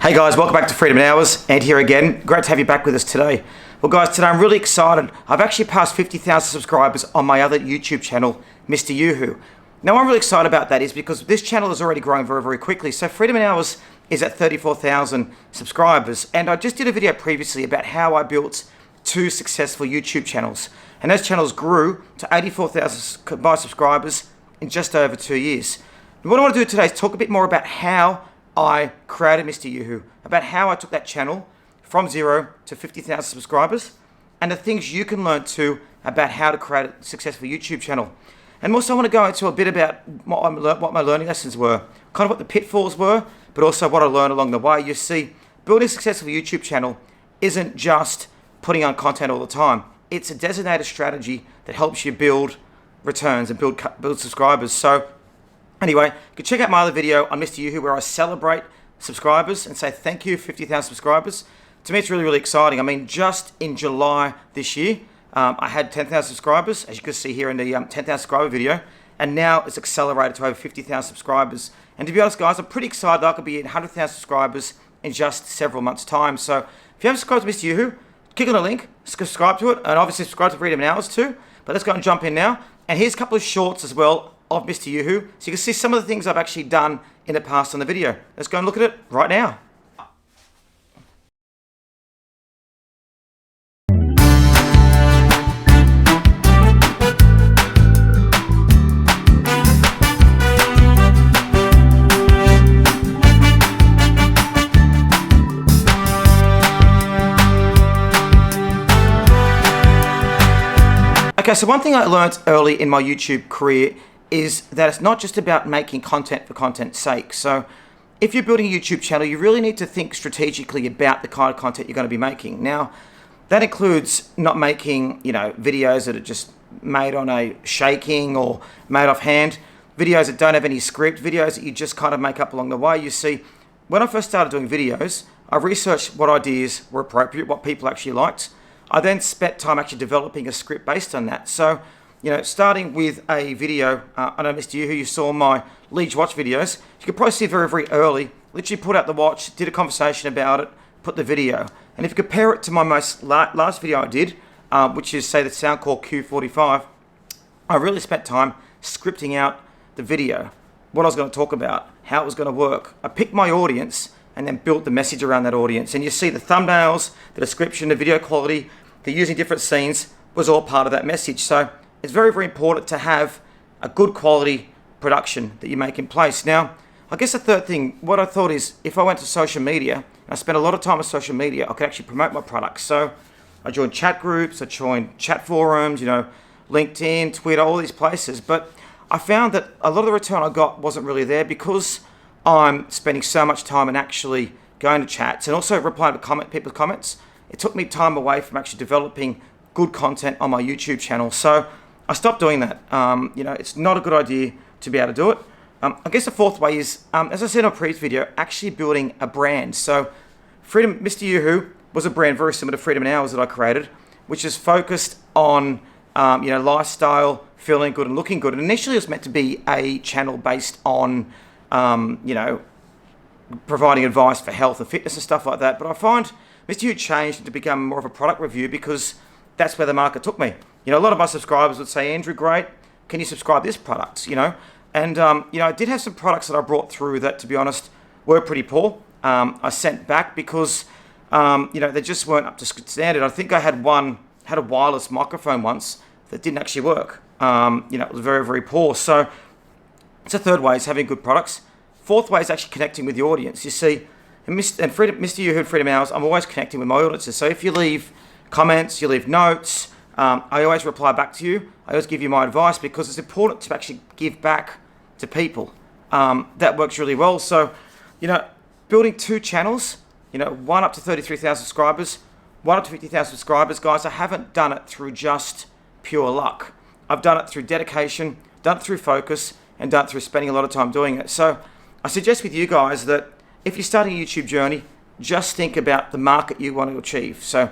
Hey guys, welcome back to Freedom in Hours, and here again. Great to have you back with us today. Well guys, today I'm really excited. I've actually passed 50,000 subscribers on my other YouTube channel, Mr. Yoo-Hoo. Now I'm really excited about that is because this channel is already growing very, very quickly. So Freedom in Hours is at 34,000 subscribers, and I just did a video previously about how I built 2 successful YouTube channels. And those channels grew to 84,000 combined subscribers in just over 2 years. And what I want to do today is talk a bit more about how I created Mr. Yoo-Hoo, about how I took that channel from 0 to 50,000 subscribers, and the things you can learn too about how to create a successful YouTube channel. And also I want to go into a bit about what my learning lessons were, kind of what the pitfalls were, but also what I learned along the way. You see, building a successful YouTube channel isn't just putting on content all the time. It's a designated strategy that helps you build returns and build subscribers. So anyway, you can check out my other video on Mr. Yoo-Hoo where I celebrate subscribers and say thank you for 50,000 subscribers. To me, it's really, really exciting. I mean, just in July this year, I had 10,000 subscribers, as you can see here in the 10,000 subscriber video, and now it's accelerated to over 50,000 subscribers. And to be honest, guys, I'm pretty excited that I could be at 100,000 subscribers in just several months' time. So if you haven't subscribed to Mr. Yoo-Hoo, click on the link, subscribe to it, and obviously subscribe to Freedom in Hours too. But let's go and jump in now. And here's a couple of shorts as well of Mr. Yoo-Hoo, so you can see some of the things I've actually done in the past on the video. Let's go and look at it right now. Okay, so one thing I learned early in my YouTube career is that it's not just about making content for content's sake. So if you're building a YouTube channel, you really need to think strategically about the kind of content you're going to be making. Now, that includes not making, videos that are just made on a shaking or made offhand, videos that don't have any script, videos that you just kind of make up along the way. You see, when I first started doing videos, I researched what ideas were appropriate, what people actually liked. I then spent time actually developing a script based on that. So, starting with a video, I know Mr. Yoo-Hoo, you saw my Lead Watch videos. You could probably see very, very early, literally put out the watch, did a conversation about it, put the video. And if you compare it to my most last video I did, which is, say, the Soundcore Q45, I really spent time scripting out the video, what I was going to talk about, how it was going to work. I picked my audience and then built the message around that audience. And you see the thumbnails, the description, the video quality, the using different scenes was all part of that message. So it's very, very important to have a good quality production that you make in place. Now, I guess the third thing, what I thought is if I went to social media, and I spent a lot of time on social media, I could actually promote my products. So I joined chat groups, I joined chat forums, LinkedIn, Twitter, all these places. But I found that a lot of the return I got wasn't really there because I'm spending so much time in actually going to chats and also replying to people's comments. It took me time away from actually developing good content on my YouTube channel. So I stopped doing that. It's not a good idea to be able to do it. I guess the fourth way is, as I said in a previous video, actually building a brand. So Mr. Yoo-Hoo was a brand very similar to Freedom in Hours that I created, which is focused on lifestyle, feeling good and looking good. And initially it was meant to be a channel based on providing advice for health and fitness and stuff like that. But I find Mr. Yoo changed to become more of a product review because that's where the market took me. A lot of my subscribers would say, Andrew, great, can you subscribe this product? And I did have some products that I brought through that, to be honest, were pretty poor. I sent back because, they just weren't up to standard. I think I had a wireless microphone once that didn't actually work. It was very, very poor. So it's a third way is having good products. Fourth way is actually connecting with the audience. You see, Mr. Yoo-Hoo and Freedom Hours, I'm always connecting with my audiences. So if you leave comments, you leave notes, I always reply back to you. I always give you my advice because it's important to actually give back to people. That works really well. So, building 2 channels, one up to 33,000 subscribers, one up to 50,000 subscribers, guys, I haven't done it through just pure luck. I've done it through dedication, done it through focus, and done it through spending a lot of time doing it. So I suggest with you guys that if you're starting a YouTube journey, just think about the market you want to achieve. So,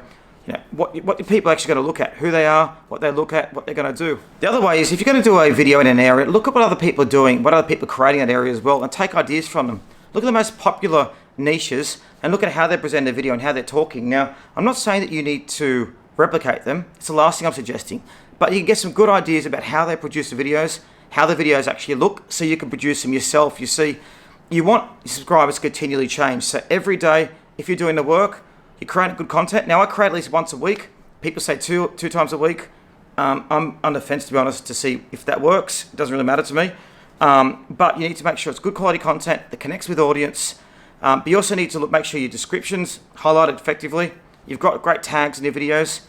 what are people actually going to look at, who they are, what they look at, what they're going to do. The other way is if you're going to do a video in an area, look at what other people are doing, what other people are creating in that area as well, and take ideas from them. Look at the most popular niches and look at how they present their video and how they're talking. Now, I'm not saying that you need to replicate them. It's the last thing I'm suggesting. But you can get some good ideas about how they produce the videos, how the videos actually look, so you can produce them yourself. You see, you want your subscribers to continually change. So every day, if you're doing the work, you're creating good content. Now, I create at least once a week. People say two times a week. I'm on the fence, to be honest, to see if that works. It doesn't really matter to me. But you need to make sure it's good quality content that connects with audience. But you also need to make sure your description's highlighted effectively. You've got great tags in your videos.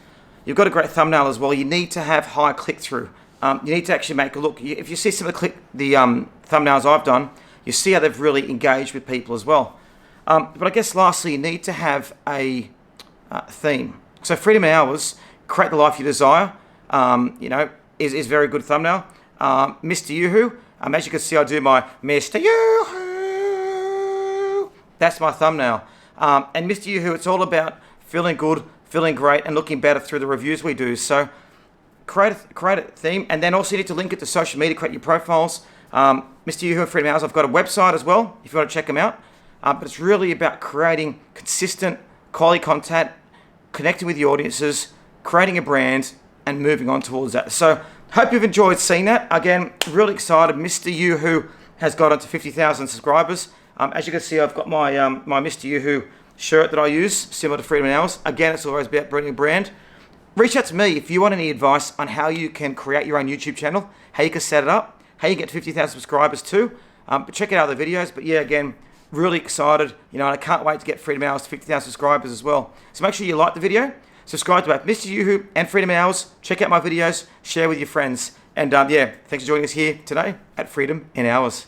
You've got a great thumbnail as well. You need to have high click-through. You need to actually make a look. If you see some of the thumbnails I've done, you see how they've really engaged with people as well. But I guess lastly, you need to have a theme. So Freedom in Hours, create the life you desire, is very good thumbnail. Mr. Yoo-hoo, as you can see, I do my Mr. Yoo-hoo. That's my thumbnail. And Mr. Yoo-hoo, it's all about feeling good, feeling great, and looking better through the reviews we do. So create a theme, and then also you need to link it to social media, create your profiles. Mr. Yoo-hoo and Freedom Hours, I've got a website as well, if you want to check them out. But it's really about creating consistent, quality content, connecting with your audiences, creating a brand, and moving on towards that. So hope you've enjoyed seeing that. Again, really excited. Mr. Yoo-hoo has got up to 50,000 subscribers. As you can see, I've got my Mr. Yoo-hoo shirt that I use, similar to Freedom in Hours. Again, it's always about building a brand. Reach out to me if you want any advice on how you can create your own YouTube channel, how you can set it up, how you get to 50,000 subscribers too. But check out other videos. But yeah, again, really excited. And I can't wait to get Freedom Hours to 50,000 subscribers as well. So make sure you like the video, subscribe to both Mr. Yoo-hoo and Freedom Hours. Check out my videos, share with your friends. And yeah, thanks for joining us here today at Freedom in Hours.